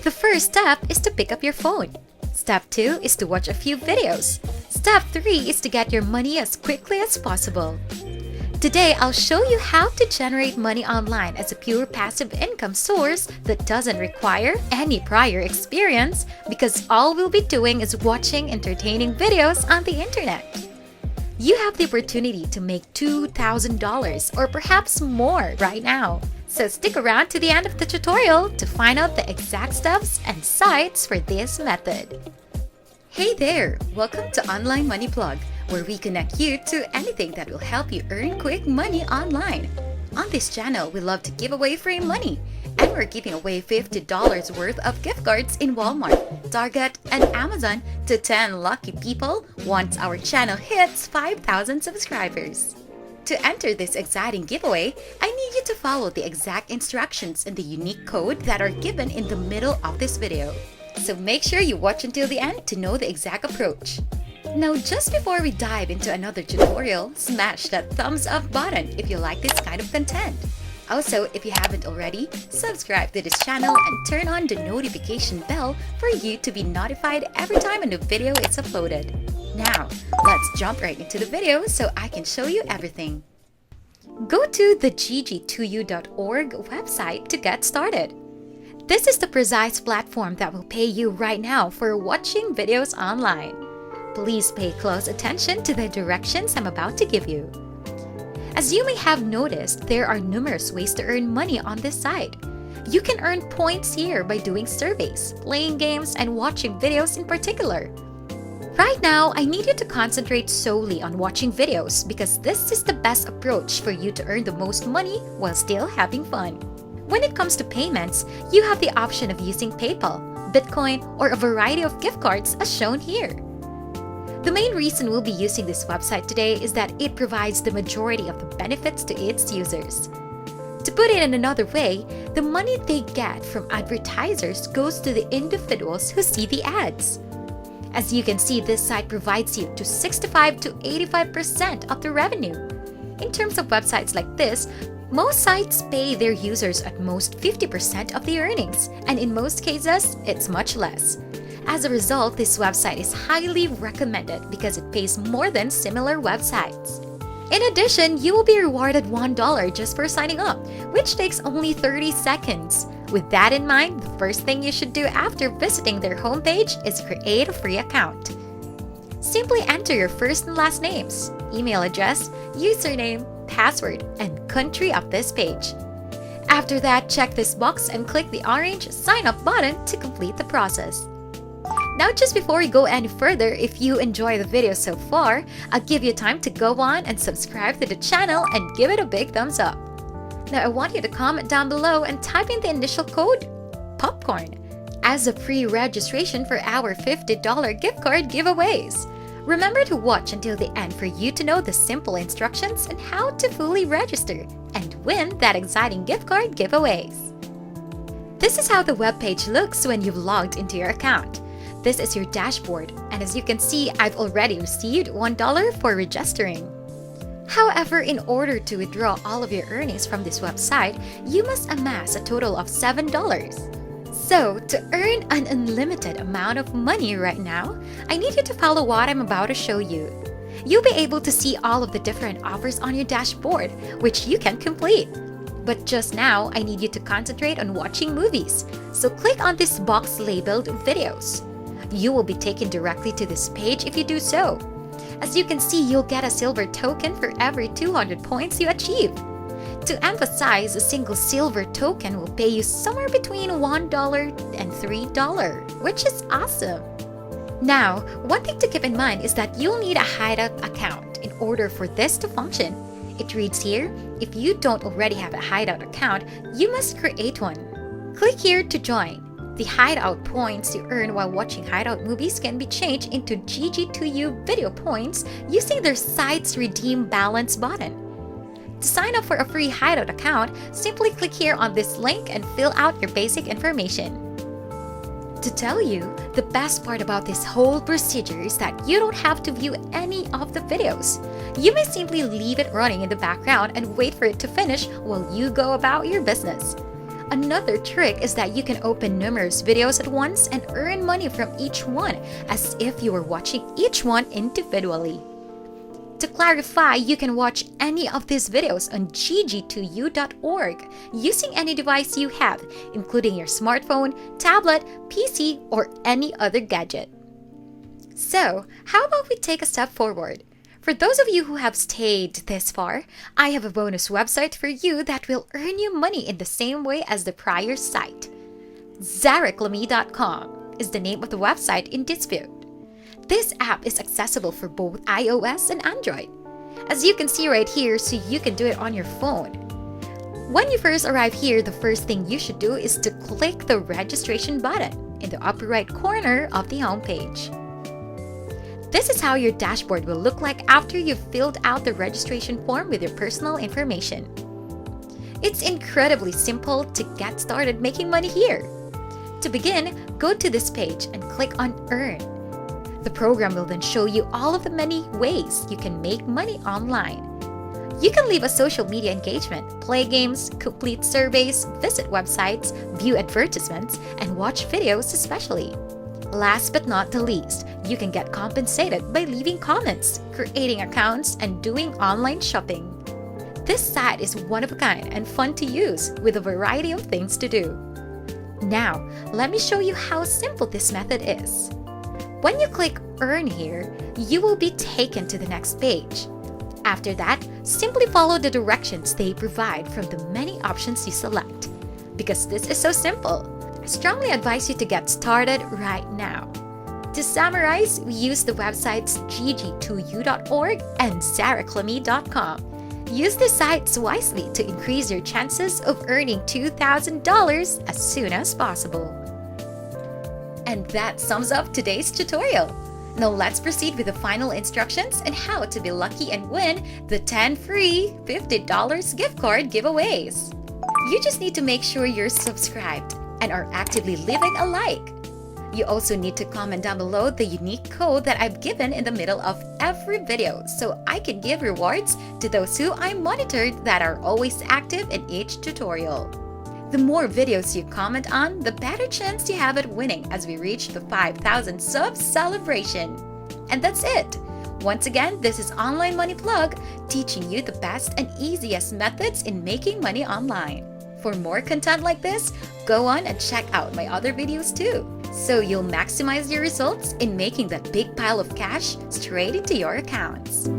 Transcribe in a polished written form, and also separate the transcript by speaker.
Speaker 1: The first step is to pick up your phone. Step 2 is to watch a few videos. Step 3 is to get your money as quickly as possible. Today, I'll show you how to generate money online as a pure passive income source that doesn't require any prior experience because all we'll be doing is watching entertaining videos on the internet. You have the opportunity to make $2,000 or perhaps more right now. So stick around to the end of the tutorial to find out the exact steps and sites for this method. Hey there! Welcome to Online Money Plug, where we connect you to anything that will help you earn quick money online. On this channel, we love to give away free money, and we're giving away $50 worth of gift cards in Walmart, Target, and Amazon to 10 lucky people once our channel hits 5,000 subscribers. To enter this exciting giveaway, I need you to follow the exact instructions and the unique code that are given in the middle of this video. So make sure you watch until the end to know the exact approach. Now, just before we dive into another tutorial, smash that thumbs up button if you like this kind of content. Also, if you haven't already, subscribe to this channel and turn on the notification bell for you to be notified every time a new video is uploaded. Now, let's jump right into the video so I can show you everything. Go to the gg2u.org website to get started. This is the precise platform that will pay you right now for watching videos online. Please pay close attention to the directions I'm about to give you. As you may have noticed, there are numerous ways to earn money on this site. You can earn points here by doing surveys, playing games, and watching videos in particular. Right now, I need you to concentrate solely on watching videos because this is the best approach for you to earn the most money while still having fun. When it comes to payments, you have the option of using PayPal, Bitcoin, or a variety of gift cards as shown here. The main reason we'll be using this website today is that it provides the majority of the benefits to its users. To put it in another way, the money they get from advertisers goes to the individuals who see the ads. As you can see, this site provides you to 65 to 85% of the revenue. In terms of websites like this, most sites pay their users at most 50% of the earnings, and in most cases, it's much less. As a result, this website is highly recommended because it pays more than similar websites. In addition, you will be rewarded $1 just for signing up, which takes only 30 seconds. With that in mind, the first thing you should do after visiting their homepage is create a free account. Simply enter your first and last names, email address, username, password, and country of this page. After that, check this box and click the orange Sign Up button to complete the process. Now, just before we go any further, if you enjoy the video so far, I'll give you time to go on and subscribe to the channel and give it a big thumbs up. Now, I want you to comment down below and type in the initial code, POPCORN, as a pre-registration for our $50 gift card giveaways. Remember to watch until the end for you to know the simple instructions and how to fully register and win that exciting gift card giveaways. This is how the webpage looks when you've logged into your account. This is your dashboard, and as you can see, I've already received $1 for registering. However, in order to withdraw all of your earnings from this website, you must amass a total of $7. So, to earn an unlimited amount of money right now, I need you to follow what I'm about to show you. You'll be able to see all of the different offers on your dashboard, which you can complete. But just now, I need you to concentrate on watching movies. So click on this box labeled Videos. You will be taken directly to this page if you do so. As you can see, you'll get a silver token for every 200 points you achieve. To emphasize, a single silver token will pay you somewhere between $1 and $3, which is awesome. Now, one thing to keep in mind is that you'll need a Hideout account in order for this to function. It reads here, if you don't already have a Hideout account, you must create one. Click here to join. The Hideout points you earn while watching Hideout movies can be changed into GG2U video points using their site's Redeem Balance button. To sign up for a free Hideout account, simply click here on this link and fill out your basic information. To tell you, the best part about this whole procedure is that you don't have to view any of the videos. You may simply leave it running in the background and wait for it to finish while you go about your business. Another trick is that you can open numerous videos at once and earn money from each one as if you were watching each one individually. To clarify, you can watch any of these videos on gg2u.org using any device you have, including your smartphone, tablet, PC, or any other gadget. So, how about we take a step forward? For those of you who have stayed this far, I have a bonus website for you that will earn you money in the same way as the prior site. Zareclame.com is the name of the website in dispute. This app is accessible for both iOS and Android. As you can see right here, so you can do it on your phone. When you first arrive here, the first thing you should do is to click the registration button in the upper right corner of the homepage. This is how your dashboard will look like after you've filled out the registration form with your personal information. It's incredibly simple to get started making money here. To begin, go to this page and click on Earn. The program will then show you all of the many ways you can make money online. You can leave a social media engagement, play games, complete surveys, visit websites, view advertisements, and watch videos especially. Last but not the least, you can get compensated by leaving comments, creating accounts, and doing online shopping. This site is one of a kind and fun to use with a variety of things to do. Now, let me show you how simple this method is. When you click Earn here, you will be taken to the next page. After that, simply follow the directions they provide from the many options you select. Because this is so simple, I strongly advise you to get started right now. To summarize, we use the websites gg2u.org and zareclame.com. Use the sites wisely to increase your chances of earning $2,000 as soon as possible. And that sums up today's tutorial. Now let's proceed with the final instructions on how to be lucky and win the 10 free $50 gift card giveaways. You just need to make sure you're subscribed and are actively leaving a like. You also need to comment down below the unique code that I've given in the middle of every video so I can give rewards to those who I monitored that are always active in each tutorial. The more videos you comment on, the better chance you have at winning as we reach the 5,000 subs celebration. And that's it! Once again, this is Online Money Plug, teaching you the best and easiest methods in making money online. For more content like this, go on and check out my other videos too, so you'll maximize your results in making that big pile of cash straight into your accounts.